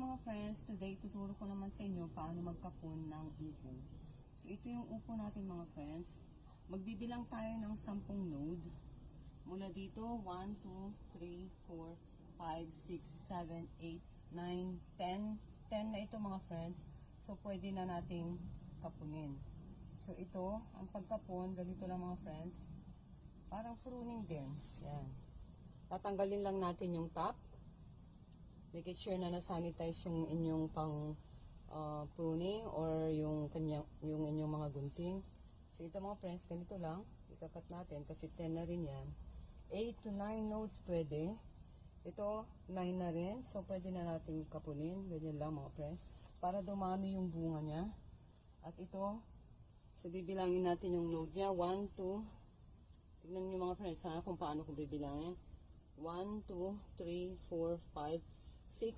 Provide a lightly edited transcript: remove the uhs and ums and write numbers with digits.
mga friends, today tuturo ko naman sa inyo paano magkapon ng upo. So ito yung upo natin mga friends. Magbibilang tayo ng 10 node. Mula dito, 1, 2, 3, 4, 5, 6, 7, 8, 9, 10. 10 na ito mga friends. So pwede na nating kapunin. So ito, ang pagkapon, ganito lang mga friends. Parang pruning din. Yan. Tatanggalin lang natin yung top. Make it sure na na-sanitize yung inyong pang pruning or yung inyong mga gunting. So ito mga friends, ganito lang. Ikakat natin kasi 10 na rin yan. 8 to 9 nodes pwede. Ito 9 na rin. So pwede na natin kapunin. Ganyan lang mga friends. Para dumami yung bunga niya. At ito, so bibilangin natin yung node niya. 1, 2. Tignan niyo mga friends ha, kung paano ko bibilangin. 1, 2, 3, 4, 5, 6,